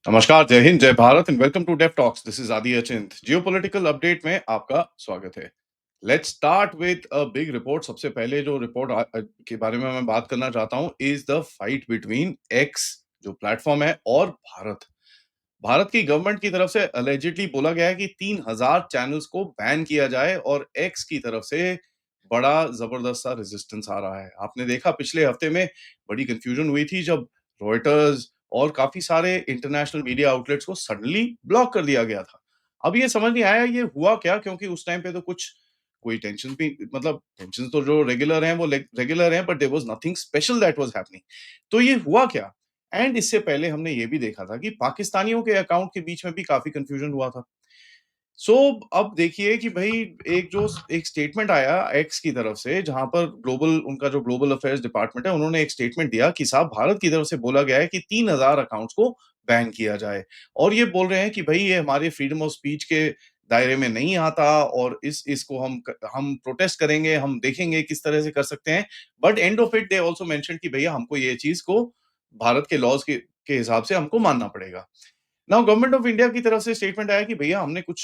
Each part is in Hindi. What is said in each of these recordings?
नमस्कार, जय हिंद, जय Bharat and welcome to Dev Talks. This is Aadi Achint. Geopolitical update में आपका स्वागत है। Let's start with a big report. सबसे पहले जो रिपोर्ट के बारे में मैं बात करना चाहता हूं is the fight between x जो प्लेटफॉर्म है और भारत। भारत की गवर्नमेंट की तरफ से अलेजिडली बोला गया है कि 3000 चैनल्स को बैन किया जाए और एक्स की तरफ से बड़ा जबरदस्त सा रेजिस्टेंस आ रहा है। आपने देखा पिछले हफ्ते में बड़ी कंफ्यूजन हुई थी जब रॉयटर्स और काफी सारे इंटरनेशनल मीडिया आउटलेट्स को सडनली ब्लॉक कर दिया गया था। अब ये समझ नहीं आया ये हुआ क्या, क्योंकि उस टाइम पे तो कुछ कोई टेंशन भी, मतलब टेंशन तो जो रेगुलर हैं वो रेगुलर हैं, but there was nothing special that was happening. तो ये हुआ क्या? एंड इससे पहले हमने ये भी देखा था कि पाकिस्तानियों के अकाउंट के बीच में भी काफी कंफ्यूजन हुआ था। सो अब देखिए कि भाई एक स्टेटमेंट आया एक्स की तरफ से, जहां पर ग्लोबल उनका जो ग्लोबल अफेयर्स डिपार्टमेंट है उन्होंने एक स्टेटमेंट दिया कि साहब भारत की तरफ से बोला गया है कि 3000 अकाउंट्स को बैन किया जाए। और ये बोल रहे हैं कि भाई ये हमारे फ्रीडम ऑफ स्पीच के दायरे में नहीं आता और इस इसको हम प्रोटेस्ट करेंगे, हम देखेंगे किस तरह से कर सकते हैं। But end of it they also mention कि भैया हमको ये चीज को भारत के लॉज के हिसाब से हमको मानना पड़ेगा। नाउ गवर्नमेंट ऑफ इंडिया की तरफ से स्टेटमेंट आया कि भैया हमने कुछ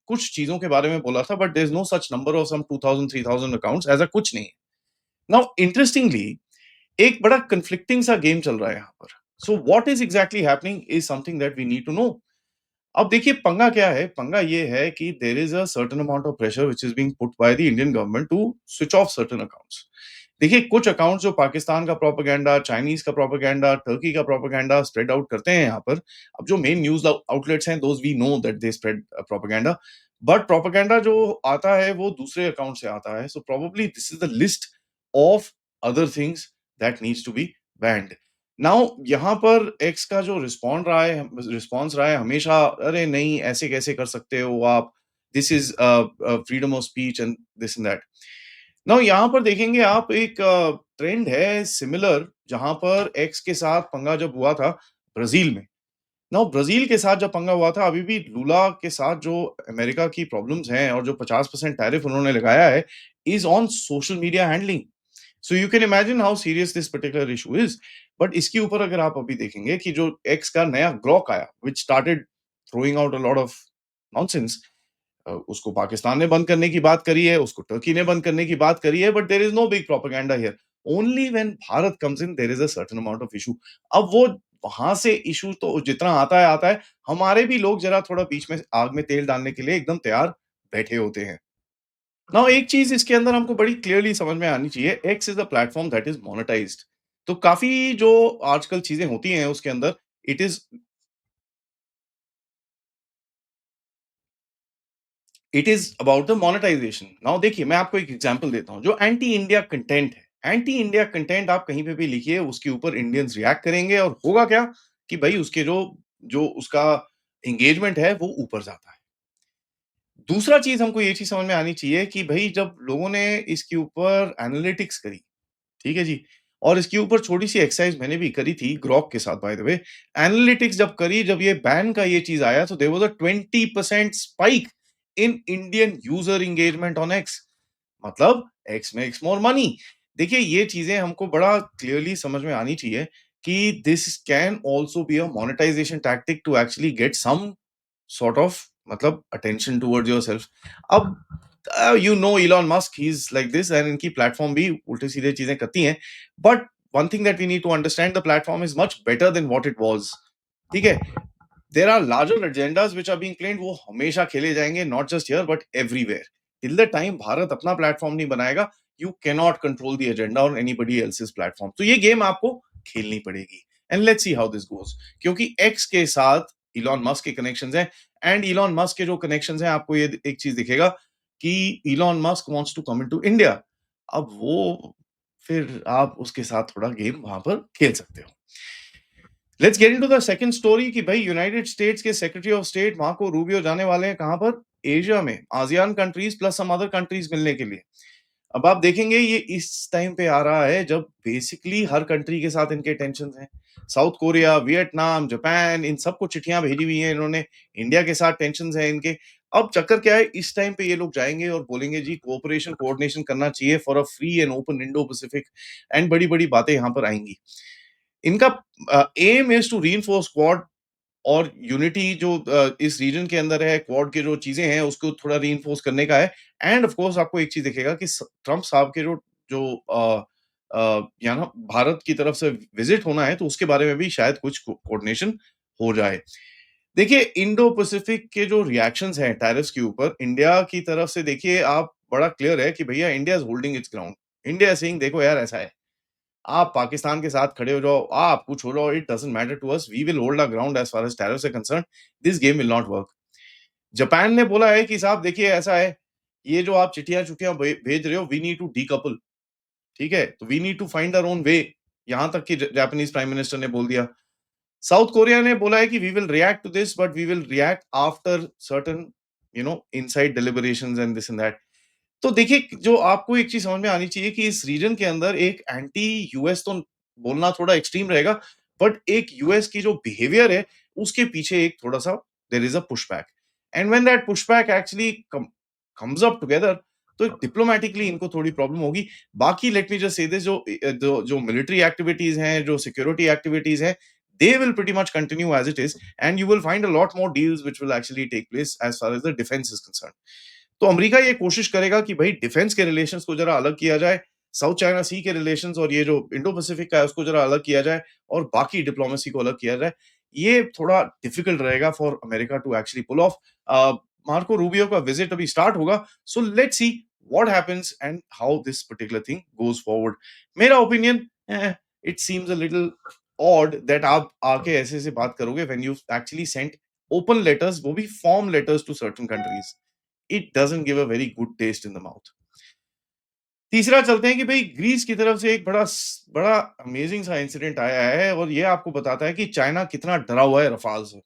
कुछ चीजों के बारे में बोला था, but there is no such number of some 2000 3000 accounts, ऐसा कुछ नहीं है। नाउ इंटरेस्टिंगली एक बड़ा कंफ्लिक्टिंग सा गेम चल रहा है यहाँ पर। So what is exactly happening is something that we need to know. अब देखिए पंगा क्या है। पंगा ये है कि there is a certain amount of pressure which is being put by the Indian government to switch off certain accounts. देखिए कुछ अकाउंट्स जो पाकिस्तान का प्रोपेगेंडा, चाइनीज का प्रोपेगेंडा, टर्की का प्रोपेगेंडा स्प्रेड आउट करते हैं यहाँ पर। अब जो मेन न्यूज आउटलेट्स हैं those we know that they spread propaganda, but propaganda जो आता है वो दूसरे अकाउंट से आता है। So probably this is the list of other things that needs to be banned. Now यहाँ पर एक्स का जो रिस्पॉन्स रहा है हमेशा, अरे नहीं ऐसे कैसे कर सकते हो आप, this is freedom of speech and this and that. Now यहाँ पर देखेंगे आप एक ट्रेंड है सिमिलर, जहां पर एक्स के साथ पंगा जब हुआ था ब्राजील में। नाउ ब्राजील के साथ जब पंगा हुआ था, अभी भी लूला के साथ जो अमेरिका की प्रॉब्लम्स हैं और जो 50% टैरिफ उन्होंने लगाया है is on social media handling. So you can imagine how serious this particular issue is. But इसके ऊपर अगर आप अभी देखेंगे कि जो एक्स का नया ग्रॉक आया which started throwing out a lot of nonsense, उसको पाकिस्तान ने बंद करने की बात करी है, उसको टर्की ने बंद करने की बात करी है, but there is no big propaganda here. Only when Bharat comes in there is a certain amount of issue. अब वो वहां से इशू तो जितना आता है, हमारे भी लोग जरा थोड़ा बीच में आग में तेल डालने के लिए एकदम तैयार बैठे होते हैं। नाउ एक चीज इसके अंदर हमको बड़ी क्लियरली समझ में आनी चाहिए, X is a platform that is monetized. तो काफी जो आजकल चीजें होती हैं उसके अंदर it is it is about the monetization. Now देखिए मैं आपको एक एग्जांपल देता हूं। जो एंटी इंडिया कंटेंट है, एंटी इंडिया कंटेंट आप कहीं पे भी लिखिए उसके ऊपर इंडियंस रिएक्ट करेंगे और होगा क्या कि भाई उसके जो जो उसका एंगेजमेंट है वो ऊपर जाता है। दूसरा चीज हमको ये चीज समझ में आनी चाहिए कि भाई जब लोगों ने इसके ऊपर एनालिटिक्स करी, ठीक है जी, और इसके ऊपर छोटी-सी एक्सरसाइज़ मैंने भी करी थी ग्रॉक के साथ बाय द वे। एनालिटिक्स जब करी, जब ये बैन का ये चीज़ आया तो there was a 20% spike in Indian user engagement on X. मतलब एक्स मेक्स मोर मनी। देखिए ये चीज़ें हमको बड़ा क्लियरली समझ में आनी चाहिए कि this can also be a monetization tactic to actually get some sort of, मतलब अटेंशन टुवर्ड्स योरसेल्फ। अब you know Elon Musk he is like this and इनकी प्लेटफॉर्म भी उल्टे सीधे चीजें करती हैं। But one thing that we need to understand, the platform is much better than what it was. ठीक है, there are larger agendas which are being planned, वो हमेशा खेले जाएंगे, not just here but everywhere. Till the time Bharat अपना प्लेटफॉर्म नहीं बनाएगा, you can not control the agenda on anybody else's platform. तो ये गेम आपको खेलनी पड़ेगी and let's see how this goes. क्योंकि एक्स के साथ इलॉन मस्क के कनेक्शंस हैं, एंड इलॉन मस्क के जो कनेक्शंस हैं आपको ये एक चीज दिखेगा कि Elon Musk wants to come into India. अब वो फिर आप उसके साथ थोड़ा गेम वहां पर खेल सकते हो। Let's get into the second story कि भाई यूनाइटेड स्टेट्स के secretary of state Marco Rubio जाने वाले हैं कहां पर? एशिया में, ASEAN countries plus some other countries मिलने के लिए। अब आप देखेंगे ये इस टाइम पे आ रहा है जब बेसिकली हर कंट्री के साथ इनके टेंशन हैं। साउथ कोरिया, वियतनाम, जापान, इन सबको चिट्ठियां भेजी हुई हैं इन्होंने। इंडिया के साथ टेंशन है इनके। अब चक्कर क्या है, इस टाइम पे ये लोग जाएंगे और बोलेंगे जी कोऑपरेशन कोऑर्डिनेशन करना चाहिए for a free and open Indo Pacific, and बड़ी बड़ी बातें यहाँ पर आएंगी। इनका aim is to reinforce Quad और यूनिटी जो इस रीजन के अंदर है, क्वाड के जो चीज़ें हैं, उसको थोड़ा रीइंफोर्स करने का है। एंड ऑफ कोर्स आपको एक चीज़ दिखेगा कि ट्रम्प साहब के जो जो यहाँ भारत की तरफ से विजिट होना है, तो उसके बारे में भी शायद कुछ कोऑर्डिनेशन हो जाए। देखिए, इंडो पैसिफिक के जो रिएक्शंस हैं टैरिफ्स के ऊपर, इंडिया की तरफ से देखिए आप बड़ा क्लियर है कि भैया India is holding it's ground. India is saying देखो यार ऐसा है, आप पाकिस्तान के साथ खड़े हो जाओ, आप कुछ हो जाओ, it doesn't matter to us, we will hold our ground as far as tariffs are concerned, this game will not work. Japan ने बोला है कि साहब देखिए ऐसा है, ये जो आप चिट्ठियाँ-चुट्ठियाँ भेज रहे हो, वी नीड टू डीकपल, ठीक है? तो we need to find our own way, यहाँ तक कि जापानीज़ प्राइम मिनिस्टर ने बोल दिया। साउथ कोरिया ने बोला है कि we will react to this but we will react after certain inside deliberations and this and that. तो देखिए, जो आपको एक चीज़ समझ में आनी चाहिए कि इस रीजन के अंदर एक एंटी यूएस तो बोलना थोड़ा एक्सट्रीम रहेगा, बट एक यूएस की जो बिहेवियर है, उसके पीछे एक थोड़ा-सा there is a pushback and when that pushback actually comes up together, तो डिप्लोमैटिकली इनको थोड़ी प्रॉब्लम होगी। बाकी let me just say this, जो मिलिट्री एक्टिविटीज़ हैं, जो सिक्योरिटी एक्टिविटीज़ हैं, they will pretty much continue as it is and you will find a lot more deals which will actually take place as far as the defense is concerned. तो अमेरिका ये कोशिश करेगा कि भाई डिफेंस के रिलेशंस को जरा अलग किया जाए, साउथ चाइना सी के रिलेशंस और ये जो इंडो पैसिफिक का है उसको जरा अलग किया जाए और बाकी डिप्लोमेसी को अलग किया जाए। ये थोड़ा डिफिकल्ट रहेगा for America to actually pull off. Marco Rubio का विजिट अभी स्टार्ट होगा, so let's see what happens and how this particular thing goes forward. मेरा opinion, it seems a little odd that आप आके ऐसे-ऐसे बात करोगे when you actually sent open letters, वो भी form letters to certain countries. It doesn't give a very good taste in the mouth. तीसरा चलते हैं कि भई ग्रीस की तरफ से एक बड़ा अमेजिंग सा इंसिडेंट आया है और ये आपको बताता है कि चाइना कितना डरा हुआ है रफाल से।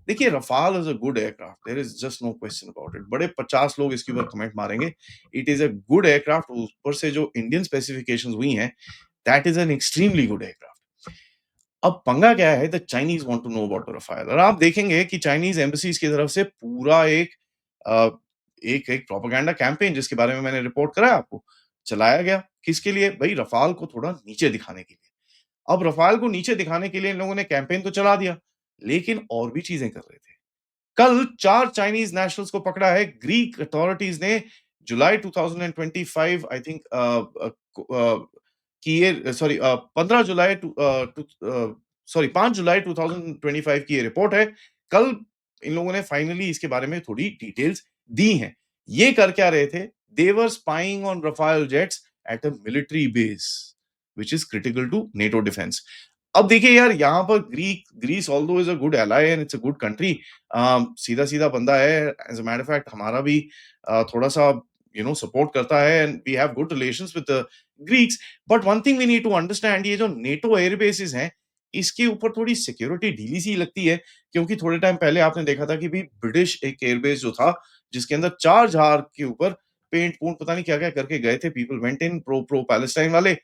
देखिए, Rafale is a good aircraft, there is just no question about it. बड़े 50 लोग इसके ऊपर कमेंट मारेंगे। It is a good aircraft, ऊपर से जो इंडियन स्पेसिफिकेशंस हुई हैं, that is an extremely good aircraft. अब पंगा क्या है, the Chinese want to know about the Rafale और आप देखेंगे कि चाइनीज़ एम्बसीज़ की तरफ से पूरा अ, एक प्रोपेगेंडा कैंपेन, जिसके बारे में मैंने रिपोर्ट करा है आपको, चलाया गया। किसके लिए? भई रफाल को थोड़ा नीचे दिखाने के लिए। अब रफाल को नीचे दिखाने के लिए इन लोगों ने कैंपेन तो चला दिया, लेकिन और भी चीज़ें कर रहे थे। कल 4 चाइनीज़ नेशनल्स को पकड़ा है ग्रीक अथॉरिटीज़ ने, जुलाई 2025 आई थिंक, कि ये सॉरी 15 जुलाई सॉरी 5 जुलाई 2025 की ये रिपोर्ट है। कल इन लोगों ने फाइनली इसके बारे में थोड़ी डिटेल्स दी हैं। ये कर क्या रहे थे? They were spying on Rafale jets at a military base which is critical to NATO defence. अब देखिए यार, यहाँ पर Greece although is a good ally and it's a good country, सीधा-सीधा बंदा है। As a matter of fact हमारा भी थोड़ा-सा सपोर्ट करता है and we have good relations with the Greeks. But one thing we need to understand, ये जो नेटो एयर बेसेस हैं, इसके ऊपर थोड़ी सिक्योरिटी ढीली-सी लगती है, क्योंकि थोड़े टाइम पहले आपने देखा था कि भई ब्रिटिश एक एयर बेस जो था, जिसके अंदर 4 जहाज़ के ऊपर पेंट-पूंट पता नहीं क्या-क्या करके गए थे, people went in pro Palestine वाले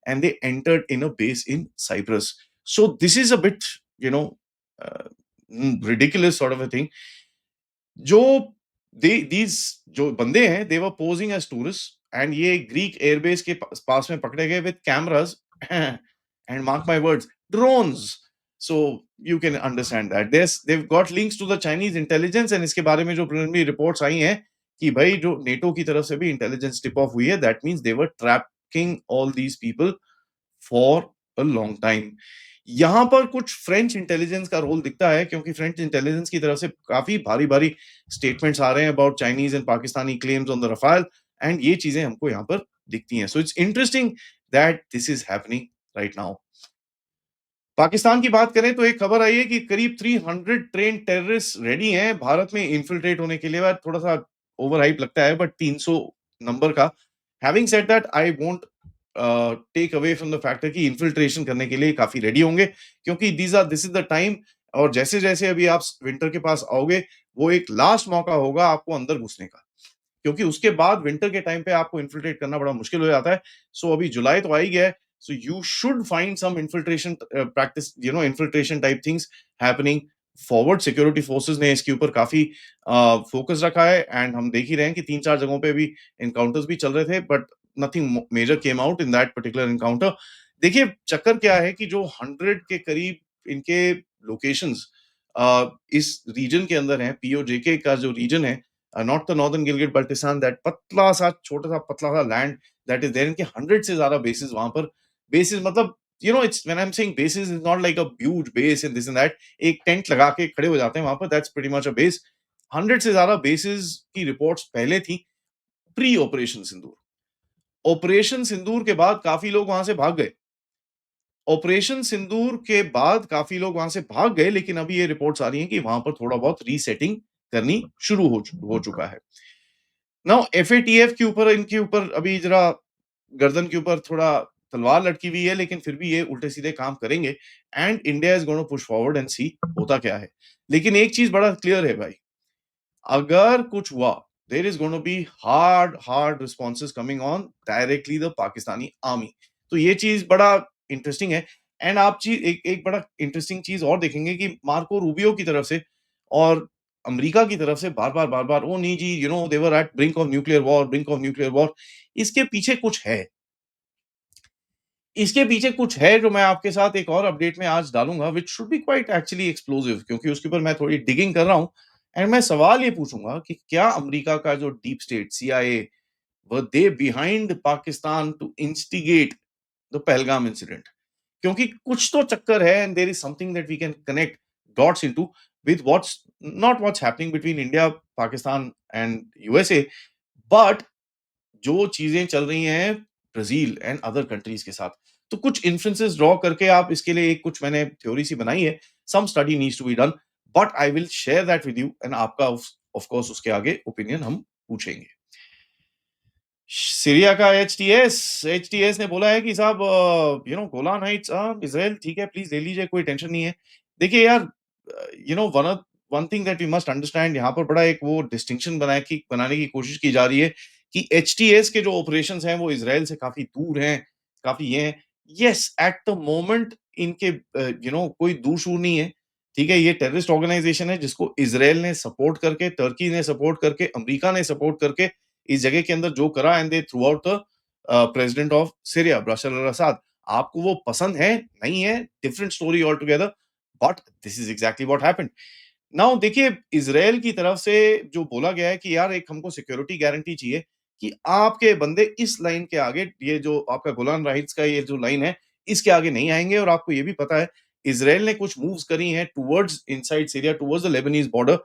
and they entered in a base in Cyprus. So this is a bit, you know, uh, ridiculous sort of a thing. जो दीज जो बंदे हैं, दे वर पोजिंग एज टूरिस्ट एंड ये ग्रीक एयरबेस के पास में पकड़े गए with cameras and mark my words, drones. So you can understand that they've got links to the Chinese intelligence and इसके बारे में जो preliminary रिपोर्ट्स आई हैं कि भाई जो नेटो की तरफ से भी इंटेलिजेंस टिप ऑफ हुई है, that means they were tracking all these people for a long time. यहाँ पर कुछ फ्रेंच इंटेलिजेंस का रोल दिखता है, क्योंकि फ्रेंच इंटेलिजेंस की तरफ से काफ़ी भारी-भारी स्टेटमेंट्स आ रहे हैं about Chinese and Pakistani claims on the Rafale and ये चीज़ें हमको यहाँ पर दिखती हैं। So it's interesting that this is happening right now. Pakistan की बात करें तो एक खबर आई है कि करीब 300 ट्रेन्ड टेररिस्ट रेडी हैं भारत में इन्फिल्ट्रेट होने के लिए। वह थोड़ा-सा ओवर हाइप लगता है, बट 300 नंबर का। Having said that, I won't take away from the factor कि इन्फिल्ट्रेशन करने के लिए काफ़ी रेडी होंगे, क्योंकि दिस इज़ द टाइम। और जैसे-जैसे अभी आप विंटर के पास आओगे, वो एक लास्ट मौका होगा आपको अंदर घुसने का। क्योंकि उसके बाद विंटर के टाइम पे आपको इन्फिल्ट्रेट करना बड़ा मुश्किल हो जाता है। सो अभी जुलाई तो आ ही गया है, so you should find some infiltration practice, infiltration type things happening forward. Security forces ने इसके ऊपर काफ़ी फोकस रखा है एंड हम देख ही रहे हैं कि 3-4 जगहों पे भी एनकाउंटर्स भी चल रहे थे, but nothing major came out in that particular encounter. देखिए, चक्कर क्या है कि जो 100 के करीब इनके लोकेशंस इस रीजन के अंदर हैं, पीओजेके का जो रीजन है, not the northern Gilgit Baltistan, that पतला-सा, छोटा-सा, पतला-सा लैंड दैट इज़ देयर, इनके 100 से ज़्यादा बेसेस वहाँ पर। बेसेस मतलब, it's when I am saying bases is not like a huge base and this and that, एक टेंट लगा के खड़े हो जाते हैं वहाँ पर, that's pretty much a base. 100 से ज़्यादा बेसेस की रिपोर्ट्स पहले थी, प्री ऑपरेशन सिंदूर। ऑपरेशन सिंदूर के बाद काफ़ी लोग वहाँ से भाग गए। ऑपरेशन सिंदूर के बाद काफ़ी लोग वहाँ से भाग गए, लेकिन अभी ये रिपोर्ट्स आ रही हैं कि वहाँ पर थोड़ा बहुत रीसेटिंग करनी शुरू हो चुका है। नाउ एफएटीएफ के ऊपर, इनके ऊपर अभी ज़रा गर्दन के ऊपर थोड़ा तलवार लटकी हुई है, लेकिन फिर भी ये उल्टे-सीधे काम करेंगे and India is gonna push forward and see होता क्या है। लेकिन एक चीज़ बड़ा क्लियर है भाई, अगर कुछ हुआ, there is gonna be hard hard responses coming on directly the Pakistani army. तो ये चीज बड़ा इंटरेस्टिंग है। एंड आप चीज एक एक बड़ा इंटरेस्टिंग चीज और देखेंगे कि मार्को रूबियो की तरफ से और अमेरिका की तरफ से बार बार, ओ नहीं जी, they were at brink of nuclear war, brink of nuclear war. इसके पीछे कुछ है। इसके पीछे कुछ है जो मैं आपके साथ एक और अपडेट में आज डालूँगा, which should be quite actually explosive, क्योंकि उसके ऊपर मैं थोड़ी डिगिंग कर रहा हूँ। एंड मैं सवाल ये पूछूँगा कि क्या अमेरिका का जो deep state CIA, were they behind Pakistan to instigate the Pahalgam incident? क्योंकि कुछ तो चक्कर है and there is something that we can connect dots into with what's not what's happening between India, Pakistan and USA, but जो चीजें चल रही हैं ब्राजील एंड अदर कंट्रीज के साथ। तो कुछ इन्फ्लुएंसेस ड्रॉ करके आप इसके लिए एक कुछ मैंने थ्योरी सी बनाई है। Some study needs to be done, but I will share that with you and आपका ऑफ कोर्स उसके आगे ओपिनियन हम पूछेंगे। सीरिया का एचटीएस ने बोला है कि साहब, गोलान हाइट्स, इज़राइल ठीक है, प्लीज़ ले लीजिए, कोई टेंशन नहीं है। देखिए यार, one one thing that we must understand, यहाँ पर बड़ा एक वो डिस्टिंक्शन बनाने की कोशिश की जा रही है कि एचटीएस के जो ऑपरेशंस हैं वो इज़राइल से काफ़ी दूर हैं, काफ़ी ये हैं। येस, एट द मोमेंट इनके कोई दूर-शूर नहीं है, ठीक है? ये टेररिस्ट ऑर्गनाइज़ेशन है जिसको इज़राइल ने सपोर्ट करके, तुर्की ने सपोर्ट करके, अमेरिका ने सपोर्ट करके इस जगह के अंदर जो करा, and they throughout the president of Syria Bashar al Assad. आपको वो पसंद है, नहीं है, different story all together, but this is exactly what happened. Now देखिए, इज़राइल की तरफ से जो बोला गया है कि यार एक हमको सिक्योरिटी गारंटी चाहिए कि आपके बंदे इस लाइन के आगे, ये जो आपका गोलान राइट्स का ये जो लाइन है, इसके आगे नहीं आएँगे। और आपको ये भी पता है, इज़राइल ने कुछ मूव्स करी हैं towards inside Syria, towards the Lebanese border,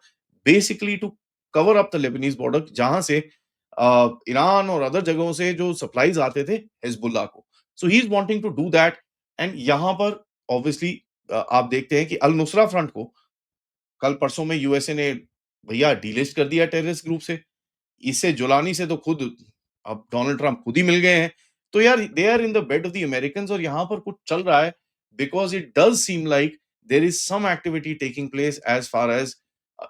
basically to cover up the Lebanese border, जहाँ से ईरान और अदर जगहों से जो सप्लाइज़ आते थे हिज़्बुल्लाह को। So he is wanting to do that. And यहाँ पर ऑब्वियसली आप देखते हैं कि अल नुसरा फ्रंट को कल परसों में यूएसए ने भैया डीलिस्ट कर दिया टेररिस्ट ग्रुप से। इससे जुलानी से तो खुद अब डोनाल्ड ट्रम्प खुद ही मिल गए हैं। तो यार, they are in the bed of the Americans, और यहाँ पर कुछ चल रहा है, because it does seem like there is some activity taking place as far as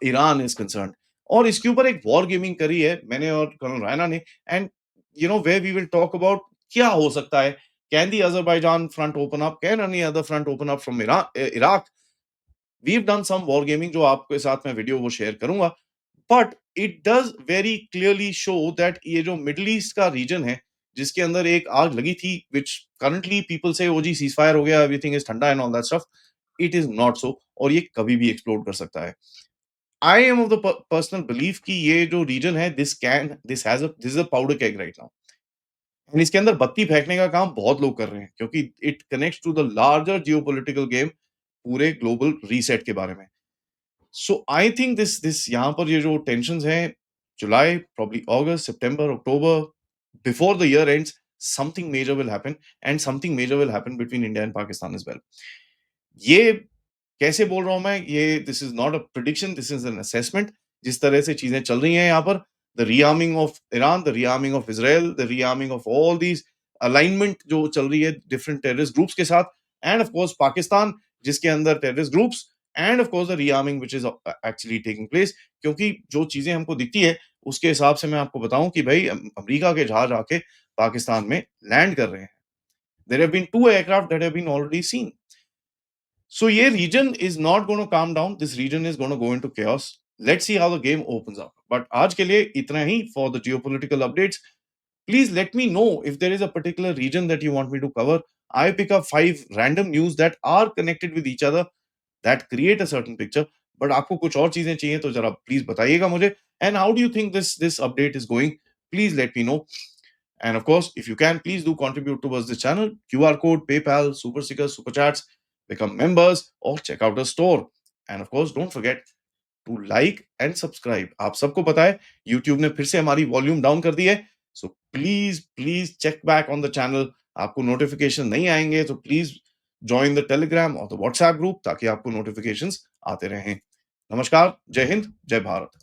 Iran is concerned. और इसके ऊपर एक वॉर गेमिंग करी है मैंने और कर्नल रैना ने, and where we will talk about क्या हो सकता है। Can the Azerbaijan front open up? Can any other front open up from Iraq? We have done some war gaming, जो आपके साथ मैं वीडियो वो शेयर करूँगा। But it does very clearly show that ये जो मिडल ईस्ट का रीजन है, जिसके अंदर एक आग लगी थी, व्हिच करंटली पीपल से ओ जी सीज़फायर हो गया, एवरीथिंग इज़ ठंडा and all that stuff, it is not so, और ये कभी भी एक्सप्लोड कर सकता है। I am of the personal belief कि ये जो रीजन है, this is a powder keg right now, and इसके अंदर बत्ती फेंकने का काम बहुत लोग कर रहे हैं, क्योंकि it connects to the larger geopolitical game, पूरे ग्लोबल रीसेट के बारे में। सो आई थिंक दिस यहाँ पर ये जो टेंशन्स हैं, जुलाई, probably अगस्त, सितंबर, अक्टूबर, before the year ends, something major will happen, and something major will happen between India and Pakistan as well. ये कैसे बोल रहा हूँ मैं? ये this is not a prediction, this is an assessment. जिस तरह से चीज़ें चल रही हैं यहाँ पर, the rearming of Iran, the rearming of Israel, the rearming of all these alignment जो चल रही है डिफरेंट टेररिस्ट ग्रुप्स के साथ, एंड ऑफ कोर्स पाकिस्तान, जिसके अंदर terrorist groups, and of course the rearming which is actually taking place. क्योंकि जो चीज़ें हमको दिखती है, उसके हिसाब से मैं आपको बताऊँ कि भई अमेरिका के जहाज आके पाकिस्तान में लैंड कर रहे हैं। There have been 2 aircraft that have been already seen. So ये region is not going to calm down. This region is going to go into chaos. Let's see how the game opens up. But आज के लिए इतना ही for the geopolitical updates. Please let me know if there is a particular region that you want me to cover. I pick up 5 random news that are connected with each other, that create a certain picture. But आपको कुछ और चीज़ें चाहिए तो ज़रा प्लीज़ बताइएगा मुझे। And how do you think this update is going? Please let me know. And of course, if you can, please do contribute towards the channel. QR code, PayPal, super stickers, super chats, become members, or check out the store. And of course, don't forget to like and subscribe. आप सबको पता है यूट्यूब ने फिर से हमारी वॉल्यूम डाउन कर दी है, so please please check back on the channel. आपको नोटिफिकेशन नहीं आएंगे तो प्लीज जॉइन द टेलीग्राम और द व्हाट्सएप ग्रुप ताकि आपको नोटिफिकेशंस आते रहें। नमस्कार, जय हिंद, जय भारत।